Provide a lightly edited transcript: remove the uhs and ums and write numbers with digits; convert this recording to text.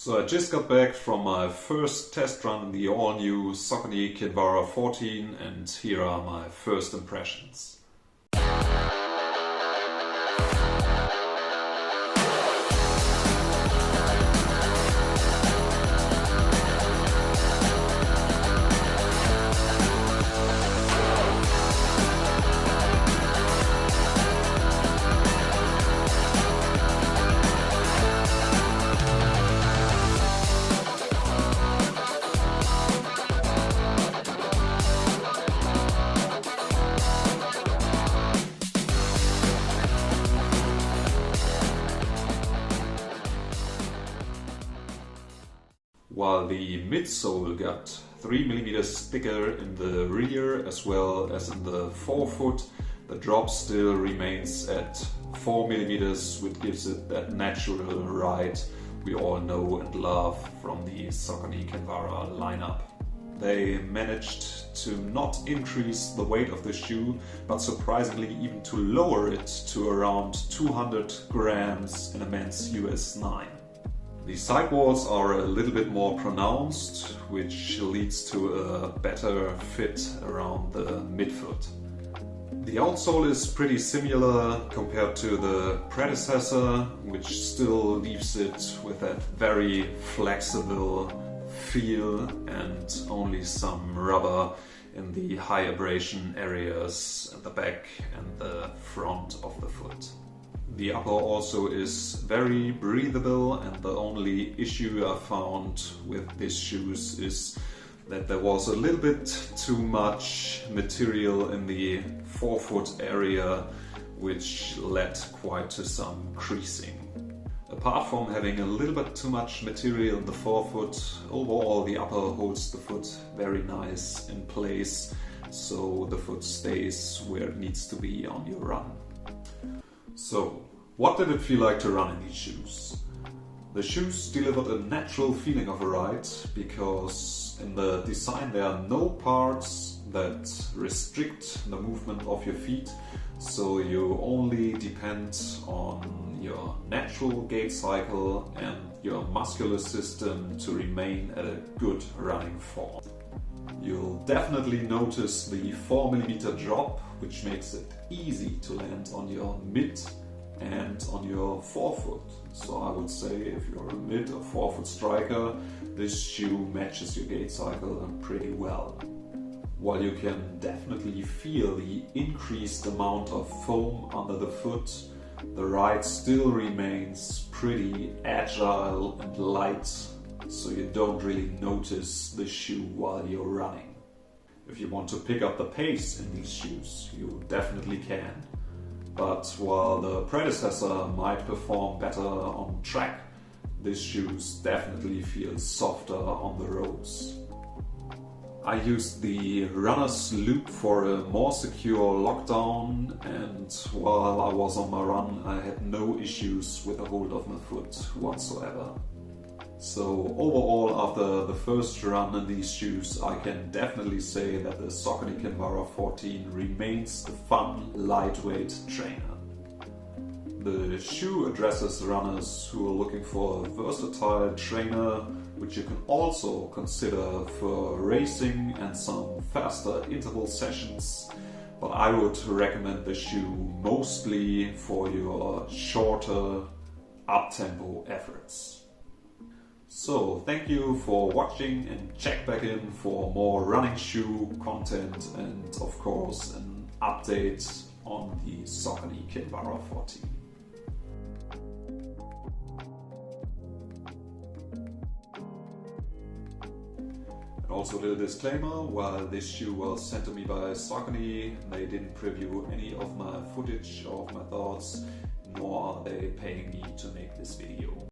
So I just got back from my first test run in the all-new Saucony Kinvara 14 and here are my first impressions. While the midsole got 3 mm thicker in the rear as well as in the forefoot, the drop still remains at 4 mm, which gives it that natural ride we all know and love from the Saucony Kinvara lineup. They managed to not increase the weight of the shoe, but surprisingly even to lower it to around 200 grams in a men's US 9. The sidewalls are a little bit more pronounced, which leads to a better fit around the midfoot. The outsole is pretty similar compared to the predecessor, which still leaves it with that very flexible feel and only some rubber in the high abrasion areas at the back and the front of the foot. The upper also is very breathable, and the only issue I found with these shoes is that there was a little bit too much material in the forefoot area, which led quite to some creasing. Apart from having a little bit too much material in the forefoot, overall the upper holds the foot very nice in place, so the foot stays where it needs to be on your run. So, what did it feel like to run in these shoes? The shoes delivered a natural feeling of a ride because in the design there are no parts that restrict the movement of your feet, so you only depend on your natural gait cycle and your muscular system to remain at a good running form. You'll definitely notice the 4 mm drop, which makes it easy to land on your mid and on your forefoot. So I would say if you're a mid or forefoot striker, this shoe matches your gait cycle pretty well. While you can definitely feel the increased amount of foam under the foot, the ride still remains pretty agile and light, so you don't really notice the shoe while you're running. If you want to pick up the pace in these shoes, you definitely can. But while the predecessor might perform better on track, this shoes definitely feels softer on the roads. I used the runner's loop for a more secure lockdown, and while I was on my run I had no issues with the hold of my foot whatsoever. So overall, after the first run in these shoes, I can definitely say that the Saucony Kinvara 14 remains a fun, lightweight trainer. The shoe addresses runners who are looking for a versatile trainer, which you can also consider for racing and some faster interval sessions, but I would recommend the shoe mostly for your shorter, up-tempo efforts. So thank you for watching, and check back in for more running shoe content and of course an update on the Saucony Kinvara 14. And also a little disclaimer, while this shoe was sent to me by Saucony, they didn't preview any of my footage or of my thoughts, nor are they paying me to make this video.